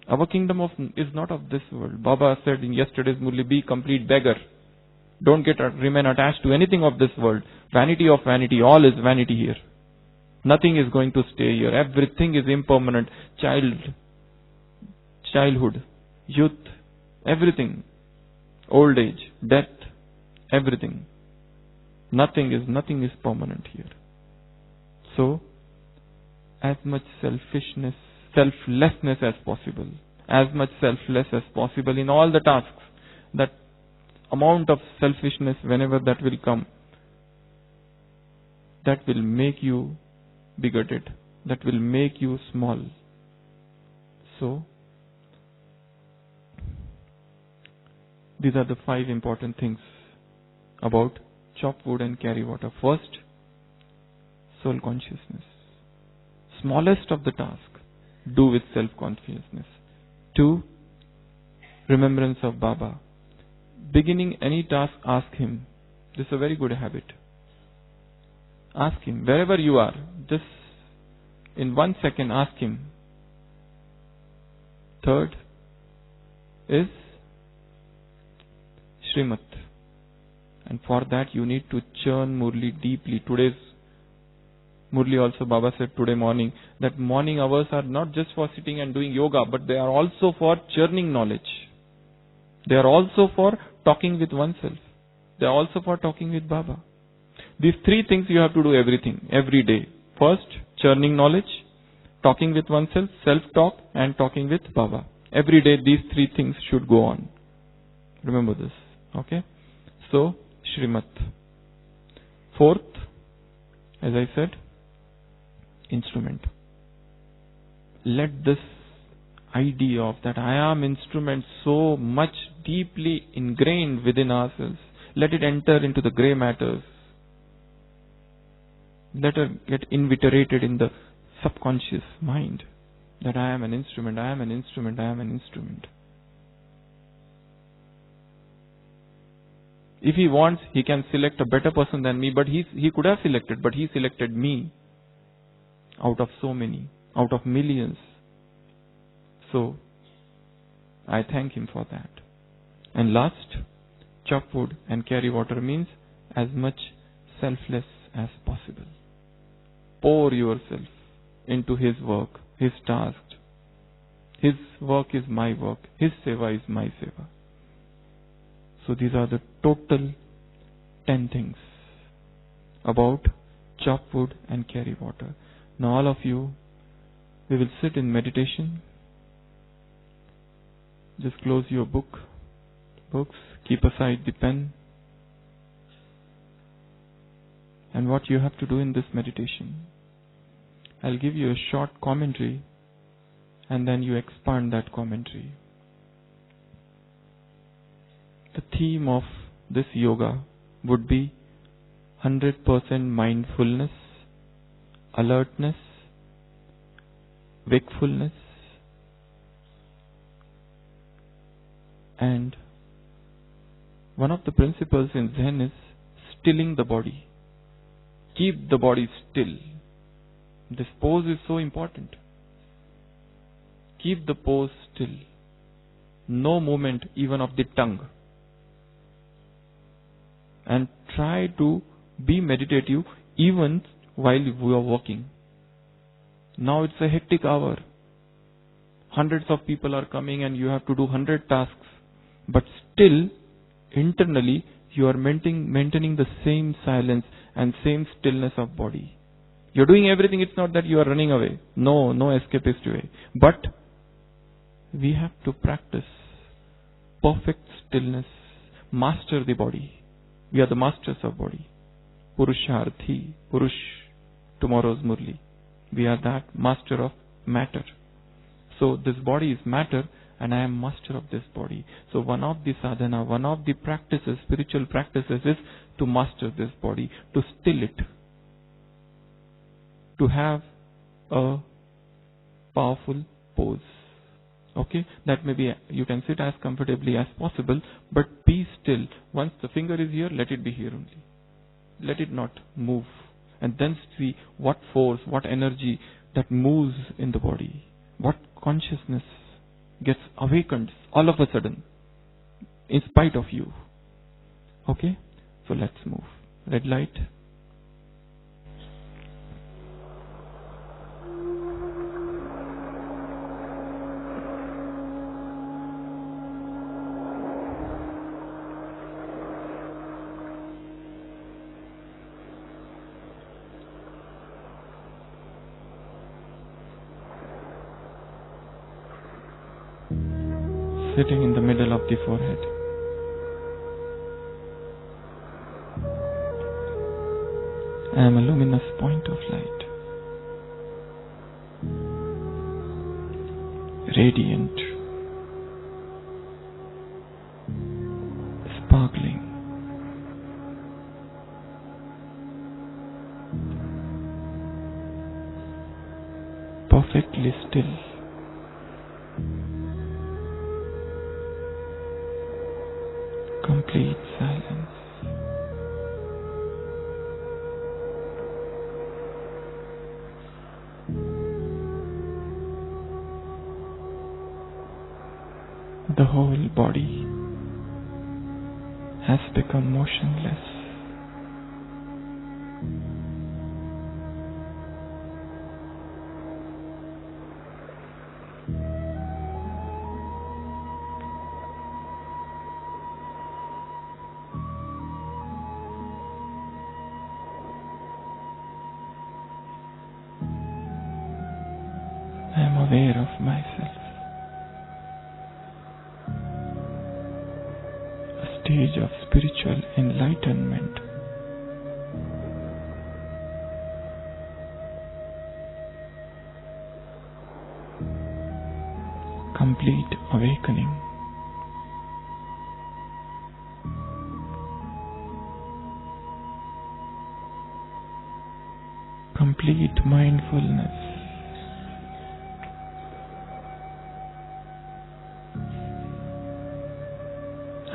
Our kingdom is not of this world. Baba said in yesterday's Murli, be complete beggar. Don't remain attached to anything of this world. Vanity of vanity, all is vanity here. Nothing is going to stay here. Everything is impermanent. Childhood, youth, everything. Old age, death, everything. Nothing is permanent here. So, as much selflessness as possible. As much selfless as possible in all the tasks. That amount of selfishness, whenever that will come, that will make you bigoted. That will make you small. So, these are the 5 important things about chop wood and carry water. First, soul consciousness. Smallest of the task, do with self-consciousness. 2, remembrance of Baba. Beginning any task, ask Him. This is a very good habit. Ask Him, wherever you are, just in 1 second ask Him. Third is Srimat. And for that you need to churn Murli deeply. Today's Murli also, Baba said today morning, that morning hours are not just for sitting and doing yoga, but they are also for churning knowledge. They are also for talking with oneself. They are also for talking with Baba. These 3 things you have to do every day. First, churning knowledge, talking with oneself, self-talk and talking with Baba. Every day these 3 things should go on. Remember this. Okay? So, Srimat. Fourth, as I said, instrument. Let this idea of that I am instrument so much deeply ingrained within ourselves, let it enter into the grey matters. Let it get invigorated in the subconscious mind that I am an instrument, I am an instrument, I am an instrument. If he wants, he can select a better person than me, but he could have selected, but he selected me out of so many, out of millions. So, I thank him for that. And last, chop wood and carry water means as much selfless as possible. Pour yourself into his work, his task. His work is my work. His seva is my seva. So these are the total 10 things about chop wood and carry water. Now all of you, we will sit in meditation. Just close your books, keep aside the pen. And what you have to do in this meditation, I'll give you a short commentary and then you expand that commentary. The theme of this yoga would be 100% mindfulness, alertness, wakefulness, and one of the principles in Zen is stilling the body. Keep the body still. This pose is so important. Keep the pose still. No movement even of the tongue. And try to be meditative even while you are walking. Now it's a hectic hour. hundreds of people are coming and you have to do 100 tasks, but still internally you are maintaining the same silence and same stillness of body. You're doing everything. It's not that you are running away. No escapist way. But we have to practice perfect stillness, master the body. We are the masters of body. Purusharthi, Purush, tomorrow's Murli. We are that master of matter. So this body is matter and I am master of this body. So one of the sadhana, one of the practices, spiritual practices is to master this body, to still it, to have a powerful pose. Okay, that may be, you can sit as comfortably as possible, but be still. Once the finger is here, let it be here only. Let it not move. And then see what force, what energy that moves in the body. What consciousness gets awakened all of a sudden, in spite of you. Okay, so let's move. Red light. Sitting in the middle of the forehead. I am a luminous point of light. Radiant. Sparkling. Perfectly still. Complete silence. The whole body has become motionless. I am aware of myself. A stage of spiritual enlightenment. Complete awakening. Complete mindfulness.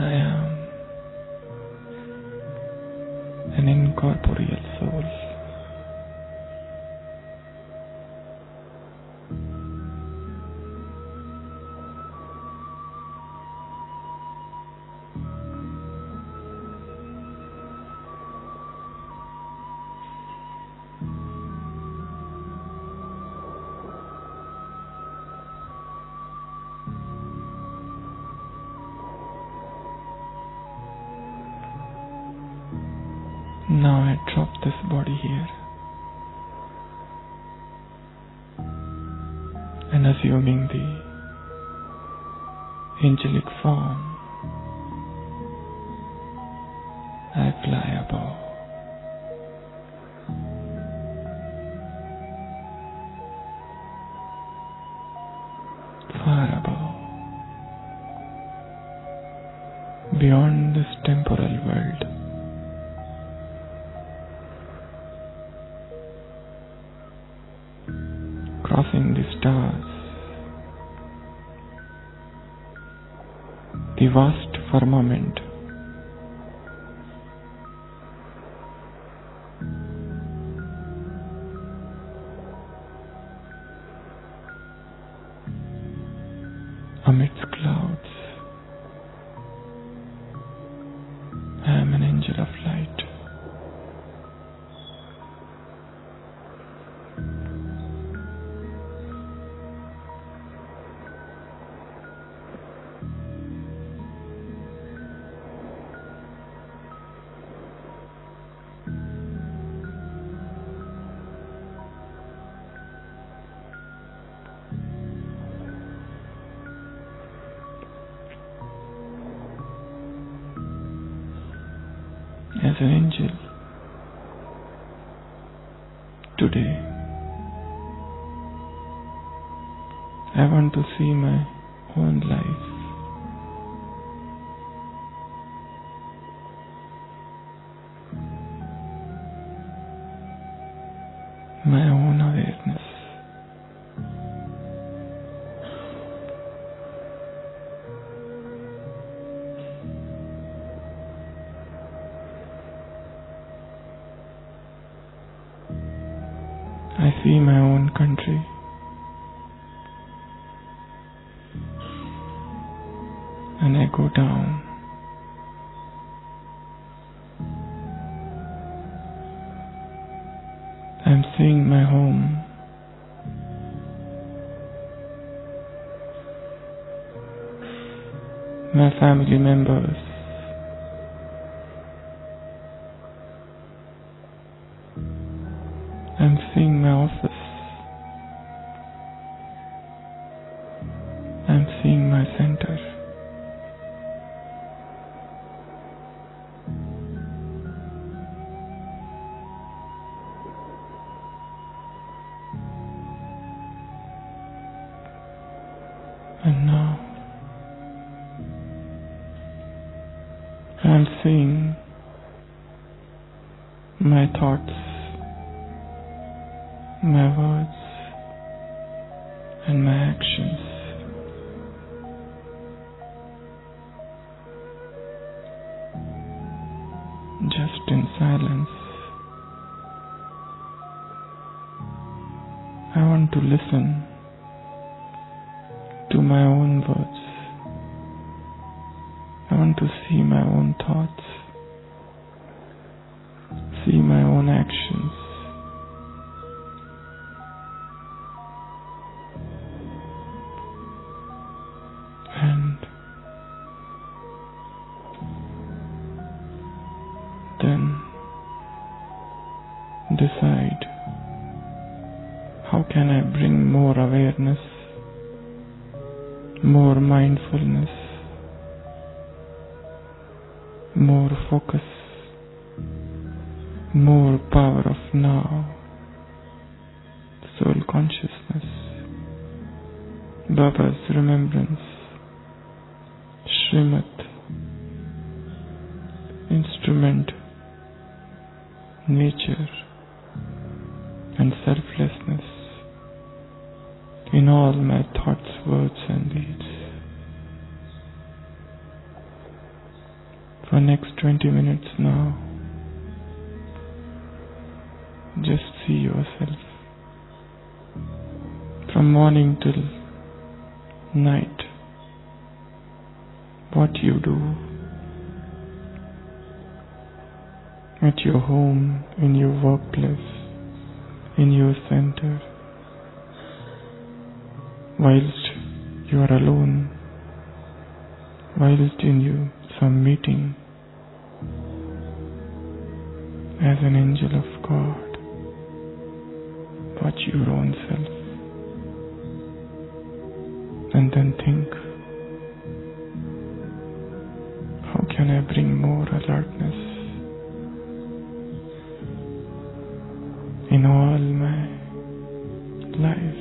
I am an incorporeal soul. Now I drop this body here and assuming the angelic form, I fly above. Far above, beyond this temporal world. Crossing the stars, the vast firmament, amidst clouds, I am an angel of light. as an angel. Today, I want to see my own life. My own awareness. I see my own country. And I go down. I'm seeing my home. My family members. I'm seeing my office. I'm seeing my center. And now I'm seeing my thoughts, my words, and my actions. Just in silence. I want to listen to my own words. I want to see my own thoughts, see my own actions. And then decide, how can I bring more awareness, more mindfulness, more focus, more power of now, soul consciousness, Baba's remembrance, Srimad, instrument, nature, and selflessness in all my thoughts, words, and deeds. For next 20 minutes now, just see yourself from morning till night, what you do at your home, in your workplace, in your center, whilst you are alone, whilst in some meeting, as an angel of God. Watch your own self and then think, how can I bring more alertness in all my life?